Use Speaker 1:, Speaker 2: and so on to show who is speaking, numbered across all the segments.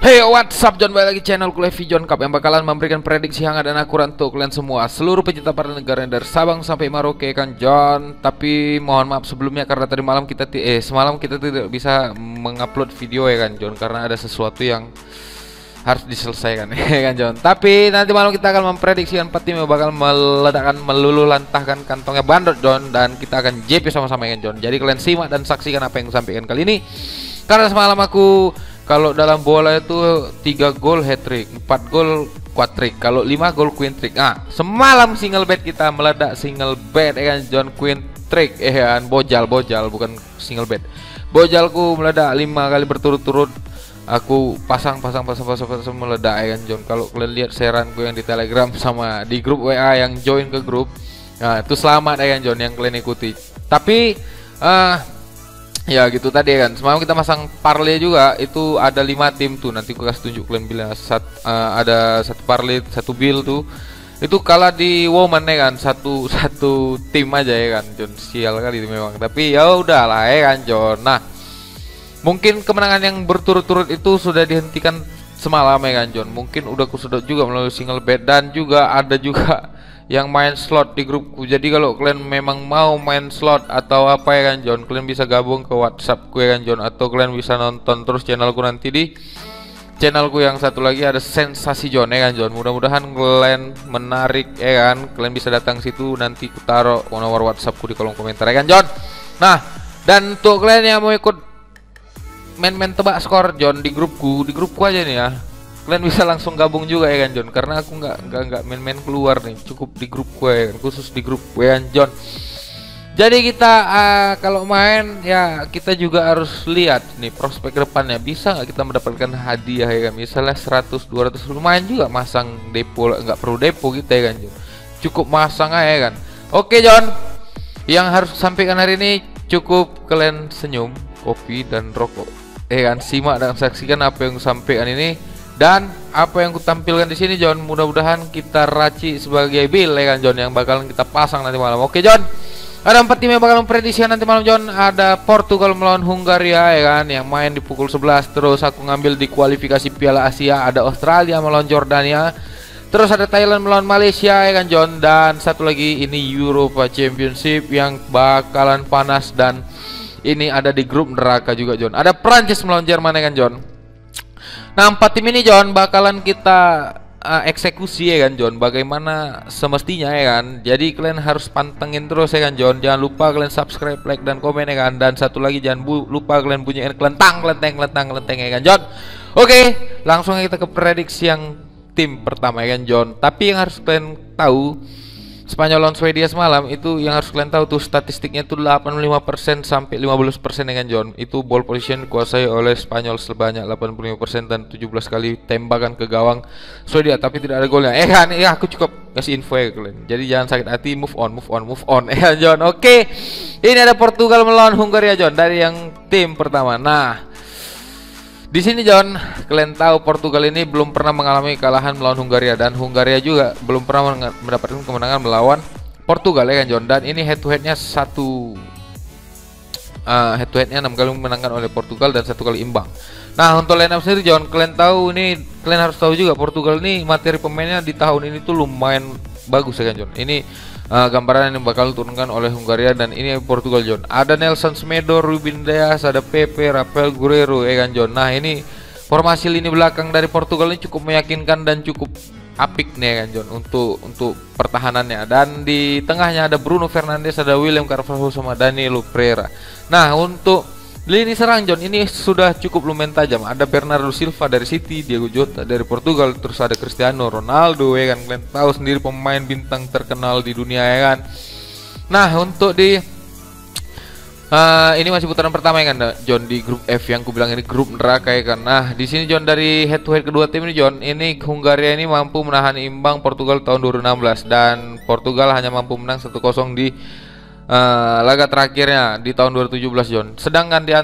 Speaker 1: Hey, what's up John, balik lagi channel Levi John Cup yang bakalan memberikan prediksi hangat dan akurat untuk kalian semua, seluruh pecinta para negara dari Sabang sampai Merauke kan John. Tapi mohon maaf sebelumnya karena tadi malam semalam kita tidak bisa mengupload video ya kan John, karena ada sesuatu yang harus diselesaikan ya kan John. Tapi nanti malam kita akan memprediksikan 4 tim yang bakal meledakkan, meluluh lantahkan kantongnya bandot John, dan kita akan JP sama-sama ya kan John. Jadi kalian simak dan saksikan apa yang sampaikan kali ini. Karena semalam aku kalau dalam bola itu 3 gol hat trick, 4 gol quad trick, kalau 5 gol queen trick. Nah, semalam single bet kita meledak, single bet ya kan John, queen trick kan, bojal bukan single bet. Bojalku meledak 5 kali berturut-turut. Aku pasang meledak ya kan John. Kalau kalian lihat shareanku yang di Telegram sama di grup WA yang join ke grup, nah itu selamat ya kan John yang kalian ikuti. Tapi ya gitu tadi kan, semalam kita masang parlay juga, itu ada 5 tim tuh, nanti aku kasih tunjuk kalian bila ada satu parlay, satu bill tuh, itu kalah di woman ya kan, satu tim aja ya kan John, sial kali itu memang, tapi ya udahlah ya kan John. Nah, mungkin kemenangan yang berturut-turut itu sudah dihentikan semalam ya kan John, mungkin udah aku sedot juga melalui single bet, dan juga ada juga yang main slot di grupku. Jadi kalau kalian memang mau main slot atau apa ya kan John, kalian bisa gabung ke WhatsApp gue kan John, atau kalian bisa nonton terus channelku nanti di channelku yang satu lagi ada Sensasi John ya kan John. Mudah-mudahan kalian menarik ya kan, kalian bisa datang situ, nanti ku taruh nomor WhatsAppku di kolom komentar ya kan John. Nah, dan untuk kalian yang mau ikut main-main tebak skor John di grupku aja nih ya, kalian bisa langsung gabung juga ya kan John, karena aku nggak main-main keluar nih, cukup di grup gue ya kan, khusus di grup gue kan John. Jadi kita kalau main ya kita juga harus lihat nih prospek depannya, bisa nggak kita mendapatkan hadiah ya kan, misalnya 100-200, lumayan juga masang depo, nggak perlu depo kita ya kan John, cukup masang aja ya kan. Oke John, yang harus sampaikan hari ini cukup kalian senyum, kopi dan rokok ya kan, simak dan saksikan apa yang sampaikan ini. Dan apa yang kutampilkan di sini John, mudah-mudahan kita racik sebagai bill ya kan John, yang bakalan kita pasang nanti malam. Oke John, ada 4 tim yang bakal memprediksi nanti malam John. Ada Portugal melawan Hungaria ya kan, yang main di pukul 11. Terus aku ngambil di kualifikasi Piala Asia, ada Australia melawan Jordania. Terus ada Thailand melawan Malaysia ya kan John. Dan satu lagi ini Europa Championship yang bakalan panas, dan ini ada di grup neraka juga John. Ada Prancis melawan Jerman ya kan John. Nah, 4 tim ini John bakalan kita eksekusi ya kan John, bagaimana semestinya ya kan. Jadi kalian harus pantengin terus ya kan John. Jangan lupa kalian subscribe, like dan komen ya kan. Dan satu lagi jangan lupa kalian bunyiin kelentang ya kan John. Oke, langsung kita ke prediksi yang tim pertama ya kan John. Tapi yang harus kalian tahu, Spanyol lawan Swedia semalam itu yang harus kalian tahu tuh, statistiknya tuh 85% sampai 15% ya kan John. Itu ball position dikuasai oleh Spanyol sebanyak 85% dan 17 kali tembakan ke gawang Swedia, tapi tidak ada golnya. Kan ya, aku cukup kasih info ya kalian. Jadi jangan sakit hati, move on ya John. Oke. Ini ada Portugal melawan Hungaria John dari yang tim pertama. Nah, di sini John, kalian tahu Portugal ini belum pernah mengalami kekalahan melawan Hungaria, dan Hungaria juga belum pernah mendapatkan kemenangan melawan Portugal ya kan John. Dan ini head to headnya 6 kali memenangkan oleh Portugal dan 1 kali imbang. Nah, untuk line up sendiri John, kalian tahu ini, kalian harus tahu juga Portugal ini materi pemainnya di tahun ini tuh lumayan bagus ya kan John. Ini gambaran yang bakal diturunkan oleh Hungaria, dan ini Portugal John. Ada Nelson Semedo, Ruben Dias, ada Pepe, Rafael Guerreiro ya kan John. Nah, ini formasi lini belakang dari Portugal ini cukup meyakinkan dan cukup apik nih ya kan John untuk pertahanannya. Dan di tengahnya ada Bruno Fernandes, ada William Carvalho sama Danilo Pereira. Nah, untuk lini serang John ini sudah cukup lumayan tajam. Ada Bernardo Silva dari City, Diego Jota dari Portugal, terus ada Cristiano Ronaldo ya kan, kalian tahu sendiri pemain bintang terkenal di dunia ya kan. Nah, untuk di ini masih putaran pertama ya kan John, di grup F yang ku bilang ini grup neraka ya kan. Nah, di sini John dari head to head kedua tim ini John, ini Hungaria ini mampu menahan imbang Portugal tahun 2016, dan Portugal hanya mampu menang 1-0 di laga terakhirnya di tahun 2017 John. Sedangkan di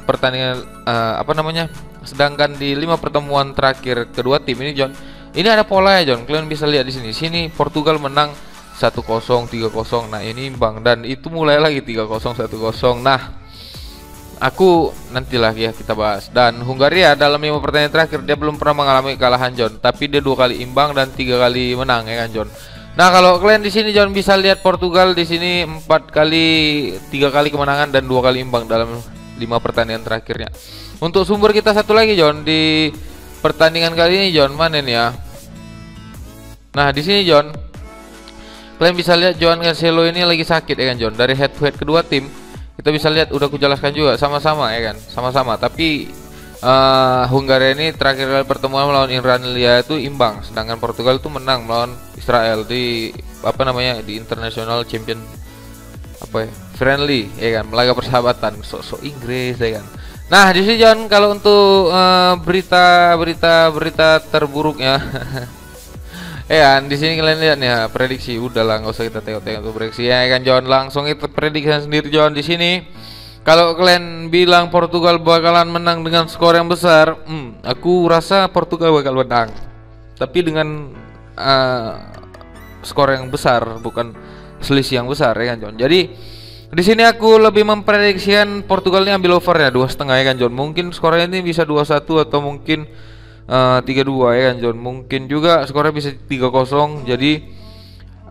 Speaker 1: pertandingan sedangkan di 5 pertemuan terakhir kedua tim ini John, ini ada pola ya John. Kalian bisa lihat di sini. Sini Portugal menang 1-0, 3-0. Nah, ini imbang, dan itu mulai lagi 3-0, 1-0. Nah, aku nantilah ya kita bahas. Dan Hungaria dalam 5 pertandingan terakhir dia belum pernah mengalami kekalahan John, tapi dia 2 kali imbang dan 3 kali menang ya kan John. Nah, kalau kalian di sini John bisa lihat Portugal di sini 4 kali 3 kali kemenangan dan 2 kali imbang dalam 5 pertandingan terakhirnya. Untuk sumber kita satu lagi John di pertandingan kali ini John, mana nih ya? Nah, di sini John, kalian bisa lihat Joan Cancelo ini lagi sakit ya kan John. Dari head to head kedua tim kita bisa lihat, udah aku jelaskan juga sama-sama ya kan, sama-sama. Tapi Hungaria ini terakhir kali pertemuan melawan Irlandia itu imbang, sedangkan Portugal itu menang melawan Israel di apa namanya, di International Champion apa ya, friendly ya kan, laga persahabatan, sok-sok Inggris ya kan. Nah, di sini John, kalau untuk berita terburuknya ya, di sini kalian lihat nih ya, prediksi. Udahlah, nggak usah kita tengok-tengok tuh prediksi ya kan John. Langsung itu prediksi sendiri John di sini. Kalau kalian bilang Portugal bakalan menang dengan skor yang besar, aku rasa Portugal bakal menang. Tapi dengan skor yang besar, bukan selisih yang besar ya kan John. Jadi di sini aku lebih memprediksikan Portugal ini ambil over ya 2,5 ya kan John. Mungkin skornya ini bisa 2-1 atau mungkin 3-2 ya kan John. Mungkin juga skornya bisa 3-0. Jadi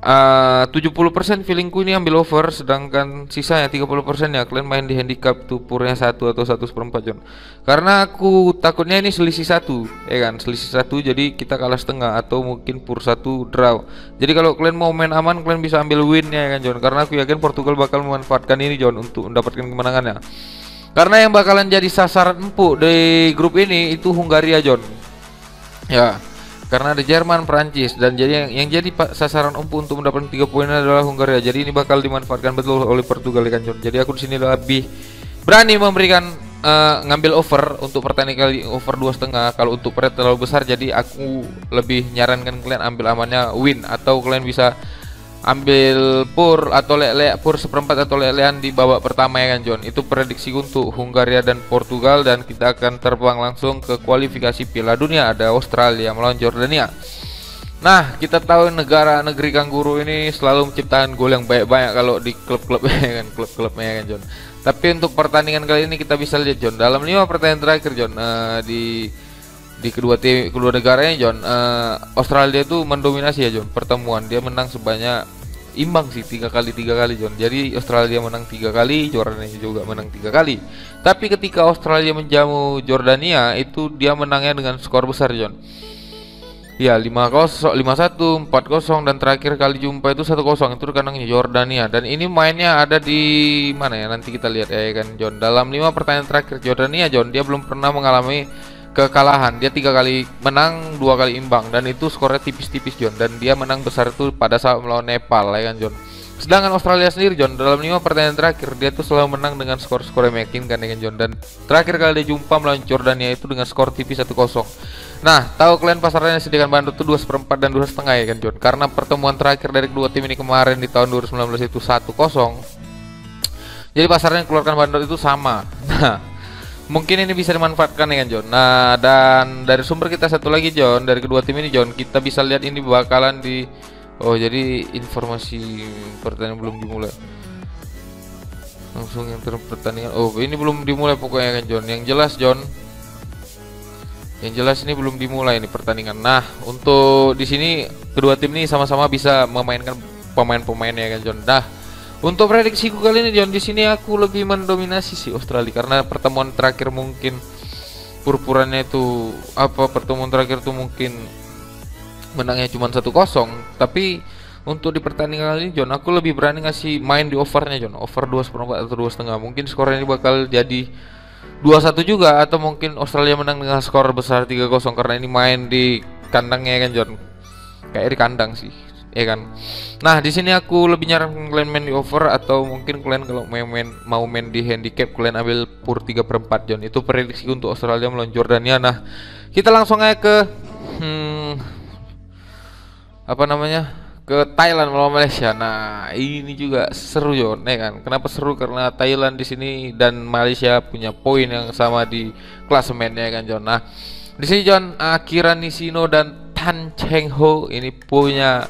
Speaker 1: 70% feelingku ini ambil over, sedangkan sisanya 30% ya kalian main di handicap tuh purnya 1 atau 1/4 John. Karena aku takutnya ini selisih 1 ya kan, selisih 1, jadi kita kalah setengah atau mungkin pur 1 draw. Jadi kalau kalian mau main aman, kalian bisa ambil win ya kan John. Karena aku yakin Portugal bakal memanfaatkan ini John untuk mendapatkan kemenangannya. Karena yang bakalan jadi sasaran empuk di grup ini itu Hungaria John. Ya, karena ada Jerman, Prancis, dan jadi yang jadi sasaran empuk untuk mendapatkan 3 poin adalah Hungaria. Jadi ini bakal dimanfaatkan betul oleh Portugal kan John. Jadi aku di sini lebih berani memberikan ngambil over untuk pertandingan kali over 2,5. Kalau untuk pret terlalu besar, jadi aku lebih nyarankan kalian ambil amannya win, atau kalian bisa ambil pur atau lele pur 1/4 atau lelean di babak pertama ya kan John. Itu prediksi untuk Hungaria dan Portugal, dan kita akan terbang langsung ke kualifikasi Piala Dunia. Ada Australia melawan Jordania. Nah, kita tahu negeri kanguru ini selalu menciptakan gol yang banyak-banyak kalau di klub-klub ya kan, klub-klubnya ya kan John. Tapi untuk pertandingan kali ini kita bisa lihat John, dalam 5 pertandingan terakhir John, di kedua negaranya John, Australia itu mendominasi ya John pertemuan. Dia menang sebanyak imbang sih 3 kali John. Jadi Australia menang 3 kali, Jordania juga menang 3 kali. Tapi ketika Australia menjamu Jordania itu dia menangnya dengan skor besar John. Ya 5-0, 5-1, 4-0, dan terakhir kali jumpa itu 1-0. Itu kandangnya Jordania. Dan ini mainnya ada di mana ya? Nanti kita lihat ya kan John. Dalam 5 pertandingan terakhir Jordania John, dia belum pernah mengalami kekalahan. Dia 3 kali menang, 2 kali imbang, dan itu skornya tipis-tipis John. Dan dia menang besar itu pada saat melawan Nepal ya kan John. Sedangkan Australia sendiri John, dalam 5 pertandingan terakhir dia tuh selalu menang dengan skor-skor yang meyakinkan ya kan John. Dan terakhir kali dia jumpa melawan Jordania itu dengan skor tipis 1-0. Nah, tahu kalian pasarnya sediakan bandot tuh 2/4 dan 2,5 ya kan John. Karena pertemuan terakhir dari kedua tim ini kemarin di tahun 2019 itu 1-0. Jadi pasarnya keluarkan bandot itu sama. Nah, mungkin ini bisa dimanfaatkan ya kan John. Nah, dan dari sumber kita satu lagi John, dari kedua tim ini John, kita bisa lihat ini bakalan di jadi informasi pertandingan belum dimulai. Langsung yang pertandingan. Ini belum dimulai pokoknya kan John. Yang jelas John, yang jelas ini belum dimulai nih pertandingan. Nah, untuk di sini kedua tim ini sama-sama bisa memainkan pemain-pemainnya kan John. Nah, untuk prediksiku kali ini John, di sini aku lebih mendominasi sih Australia, karena pertemuan terakhir mungkin purpurannya itu pertemuan terakhir tuh mungkin menangnya cuma 1-0. Tapi untuk di pertandingan kali ini John, aku lebih berani ngasih main di overnya John. Over 2,4 atau 2,5. Mungkin skornya ini bakal jadi 2-1 juga, atau mungkin Australia menang dengan skor besar 3-0, karena ini main di kandangnya kan John. Kayak di kandang sih, ya kan. Nah, di sini aku lebih nyaran kalian main di over, atau mungkin kalian kalau mau main di handicap kalian ambil pur 3/4 John. Itu prediksi untuk Australia melawan Jordania. Nah, kita langsung aja ke ke Thailand melawan Malaysia. Nah, ini juga seru John, ya kan? Kenapa seru? Karena Thailand di sini dan Malaysia punya poin yang sama di klasemennya kan John. Nah, di sini John, Akira Nishino dan Tan Cheng Ho ini punya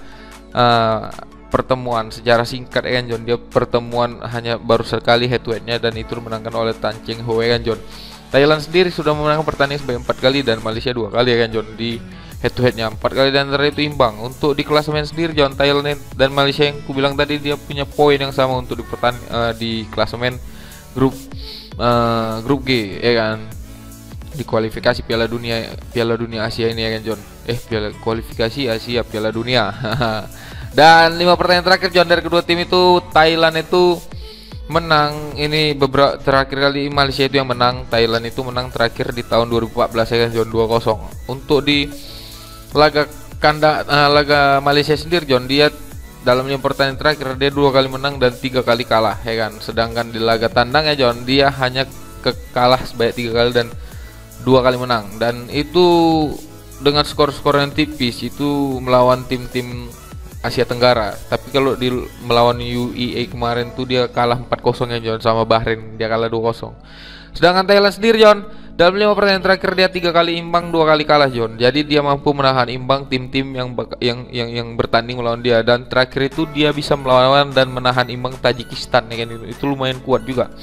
Speaker 1: pertemuan secara singkat ya kan John. Dia pertemuan hanya baru sekali head to headnya dan itu dimenangkan oleh Tan Cheng Ho ya kan John. Thailand sendiri sudah memenangkan pertandingan sebanyak 4 kali dan Malaysia 2 kali ya kan John. Di head to headnya 4 kali dan antara itu imbang. Untuk di klasemen sendiri John, Thailand dan Malaysia yang kubilang tadi dia punya poin yang sama untuk di klasemen grup G ya kan. Di kualifikasi Piala Dunia Asia ini ya kan John. Kualifikasi Asia Piala Dunia. Dan 5 pertandingan terakhir John dari kedua tim itu Thailand itu menang. Ini beberapa terakhir kali Malaysia itu yang menang, Thailand itu menang terakhir di tahun 2014 ya kan John, 2-0. Untuk di laga laga Malaysia sendiri John, dia dalam 5 pertandingan terakhir dia 2 kali menang dan 3 kali kalah ya kan. Sedangkan di laga tandang ya John, dia hanya kalah sebanyak 3 kali dan 2 kali menang. Dan itu dengan skor-skor yang tipis, itu melawan tim-tim Asia Tenggara. Tapi kalau di melawan UAE kemarin tuh dia kalah 4-0 ya John, sama Bahrain dia kalah 2-0. Sedangkan Thailand sendiri John, dalam 5 pertandingan terakhir dia 3 kali imbang, 2 kali kalah John. Jadi dia mampu menahan imbang tim-tim yang bertanding melawan dia. Dan terakhir itu dia bisa melawan dan menahan imbang Tajikistan ya kan, itu lumayan kuat juga.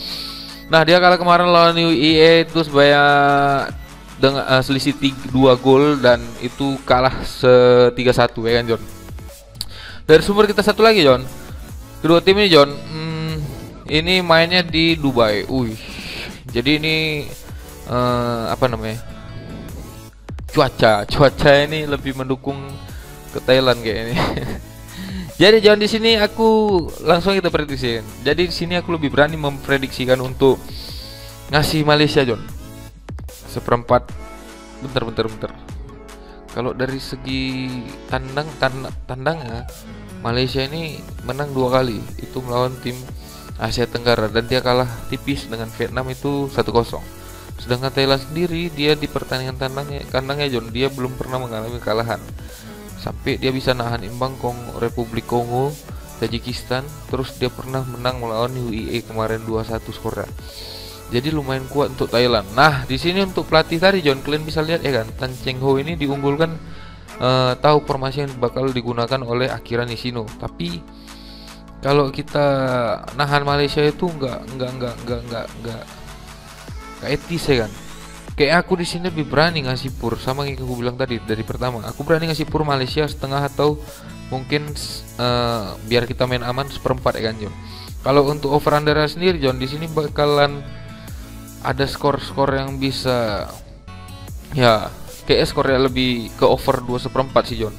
Speaker 1: Nah, dia kalah kemarin lawan UAE itu sebanyak dengan selisih 2 gol dan itu kalah 3-1 ya kan John. Dari sumber kita satu lagi John, kedua tim ini John, ini mainnya di Dubai. Jadi ini apa namanya, cuaca ini lebih mendukung ke Thailand kayak ini. Jadi John, di sini aku langsung kita prediksikan. Jadi di sini aku lebih berani memprediksikan untuk ngasih Malaysia John seperempat. Bentar. Kalau dari segi tandangnya Malaysia ini menang 2 kali itu melawan tim Asia Tenggara dan dia kalah tipis dengan Vietnam itu 1-0. Sedangkan Thailand sendiri dia di pertandingan kandangnya John, dia belum pernah mengalami kekalahan. Sampai dia bisa nahan imbang Republik Kongo, Tajikistan, terus dia pernah menang melawan UAE kemarin 2-1 skornya. Jadi lumayan kuat untuk Thailand. Nah, di sini untuk pelatih tadi John, kalian bisa lihat ya kan, Tan Cheng Ho ini diunggulkan, tahu formasi yang bakal digunakan oleh Akira Nishino. Tapi kalau kita nahan Malaysia itu enggak etis ya kan. Kayak aku di sini lebih berani ngasih pur, sama yang aku bilang tadi dari pertama. Aku berani ngasih pur Malaysia setengah atau mungkin biar kita main aman seperempat ya kan John. Kalau untuk over under sendiri John, di sini bakalan ada skor-skor yang bisa ya kayak skornya lebih ke over 2/4 sih John.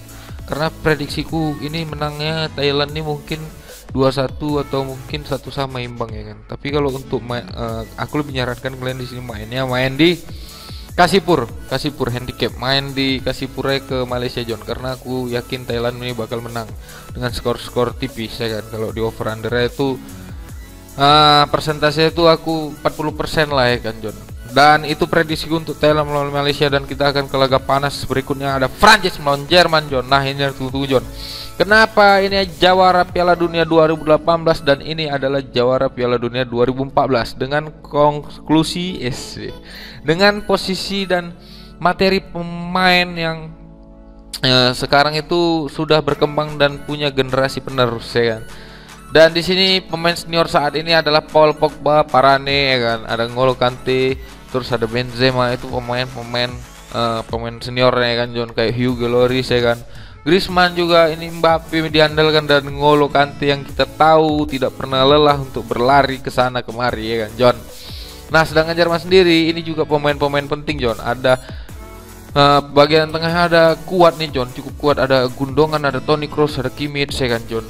Speaker 1: Karena prediksiku ini menangnya Thailand ini mungkin 2-1 atau mungkin 1-1 imbang ya kan. Tapi kalau untuk aku lebih nyarankan kalian di sini main di kasih pur handicap, main di kasih purnya ke Malaysia John, karena aku yakin Thailand ini bakal menang dengan skor-skor tipis ya kan. Kalau di over under itu persentase itu aku 40% lah ya kan John. Dan itu prediksi untuk Thailand melawan Malaysia. Dan kita akan ke laga panas berikutnya, ada Prancis melawan Jerman John. Nah, ini yang tunggu John. Kenapa ini jawara Piala Dunia 2018 dan ini adalah jawara Piala Dunia 2014 dengan konklusi dengan posisi dan materi pemain yang sekarang itu sudah berkembang dan punya generasi penerus ya kan. Dan di sini pemain senior saat ini adalah Paul Pogba, Varane ya kan, ada N'Golo Kante, terus ada Benzema, itu pemain senior ya kan John, kayak Hugo Lloris ya kan. Griezmann juga, ini Mbappe diandalkan, dan N'Golo Kante yang kita tahu tidak pernah lelah untuk berlari ke sana kemari ya kan John. Nah, sedangkan Jerman sendiri ini juga pemain-pemain penting John. Ada bagian tengah ada kuat nih John, cukup kuat, ada Gundogan, ada Toni Kroos, ada Kimmich ya kan John.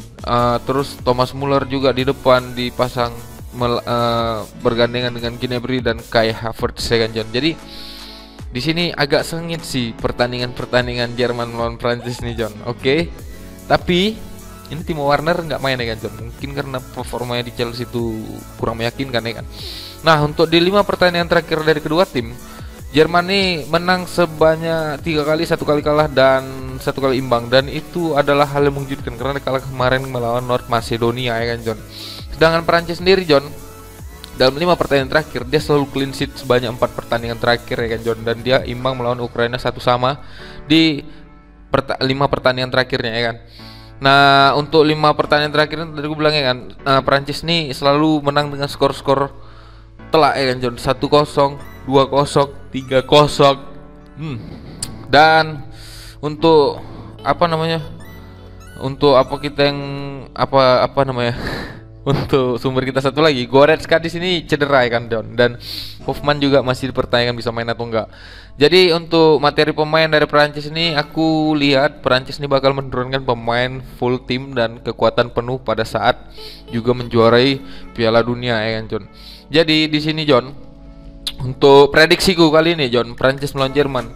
Speaker 1: Terus Thomas Muller juga di depan dipasang bergandengan dengan Gnabry dan Kai Havertz ya kan John. Jadi di sini agak sengit sih pertandingan Jerman melawan Prancis nih John. Oke. Tapi ini Timo Werner nggak main ya kan John. Mungkin karena performanya di Chelsea itu kurang meyakinkan ya kan. Nah, untuk di 5 pertandingan terakhir dari kedua tim, Jerman ini menang sebanyak 3 kali, 1 kali kalah dan 1 kali imbang. Dan itu adalah hal yang mengejutkan karena kalah kemarin melawan North Macedonia ya kan John. Sedangkan Perancis sendiri John, dalam 5 pertandingan terakhir dia selalu clean sheet sebanyak 4 pertandingan terakhir ya kan John. Dan dia imbang melawan Ukraina 1-1 di 5 pertandingan terakhirnya ya kan. Nah, untuk 5 pertandingan terakhir tadi gue bilang ya kan, Prancis nih selalu menang dengan skor-skor telak ya kan John. 1-0, 2-0, 3-0. Dan untuk apa namanya? Untuk apa kita yang apa namanya? Untuk sumber kita satu lagi, Goretzka di sini cedera ya kan John, dan Hoffman juga masih dipertanyakan bisa main atau enggak. Jadi untuk materi pemain dari Perancis ini, aku lihat Perancis ini bakal menurunkan pemain full tim dan kekuatan penuh pada saat juga menjuarai Piala Dunia ya kan John. Jadi di sini John, untuk prediksiku kali ini John, Perancis melawan Jerman.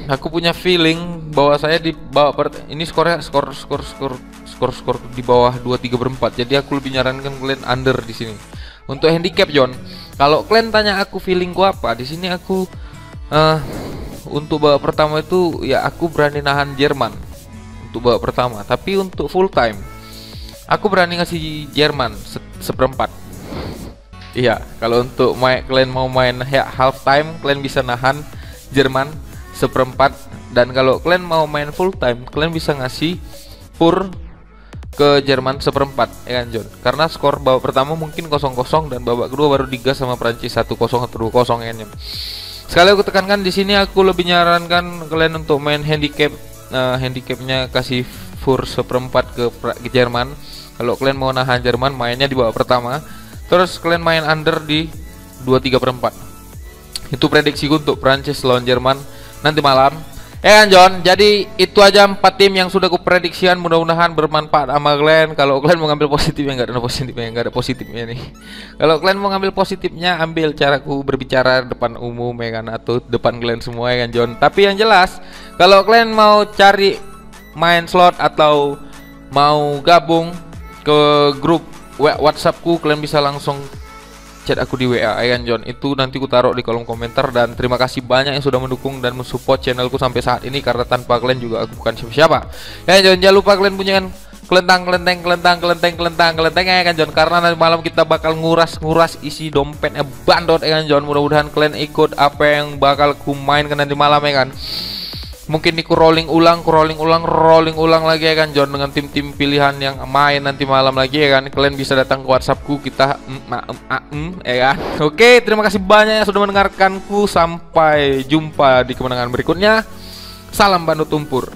Speaker 1: Aku punya feeling bahwa saya di bawah ini skor di bawah 2-3/4. Jadi aku lebih nyarankan kalian under di sini. Untuk handicap John, kalau kalian tanya aku feelingku apa, di sini aku untuk babak pertama itu ya aku berani nahan Jerman untuk babak pertama, tapi untuk full time aku berani ngasih Jerman seperempat. Iya, kalau untuk kalian mau main half time, kalian bisa nahan Jerman seperempat, dan kalau kalian mau main full time, kalian bisa ngasih pur ke Jerman seperempat ya kan John. Karena skor babak pertama mungkin 0-0 dan babak kedua baru digas sama Prancis 1-0 atau 2-0 ya kan John. Sekali aku tekankan di sini, aku lebih nyarankan kalian untuk main handicap. Handicapnya kasih fur seperempat ke Jerman. Kalau kalian mau nahan Jerman, mainnya di babak pertama, terus kalian main under di 2-3/4. Itu prediksiku untuk Prancis lawan Jerman nanti malam. Ya kan John, jadi itu aja 4 tim yang sudah kuprediksikan. Mudah-mudahan bermanfaat sama kalian. Kalau kalian mau ngambil positifnya, nggak ada positifnya nih. Kalau kalian mau ngambil positifnya, ambil caraku berbicara depan umum ya kan, atau depan kalian semua ya kan John. Tapi yang jelas, kalau kalian mau cari main slot atau mau gabung ke grup WhatsAppku, kalian bisa langsung chat aku di WA ya kan John. Itu nanti ku taruh di kolom komentar. Dan terima kasih banyak yang sudah mendukung dan mensupport channelku sampai saat ini, karena tanpa kalian juga aku bukan siapa-siapa ya kan John. Jangan lupa kalian punya kelenteng ya kan John, karena nanti malam kita bakal nguras isi dompetnya bandot ya kan John. Mudah-mudahan kalian ikut apa yang bakal ku mainkan nanti malam ya kan. Mungkin ku rolling ulang lagi ya kan John, dengan tim-tim pilihan yang main nanti malam lagi ya kan. Kalian bisa datang ke WhatsAppku, kita ya kan. Oke, terima kasih banyak yang sudah mendengarkanku. Sampai jumpa di kemenangan berikutnya. Salam Bandot Tumpur.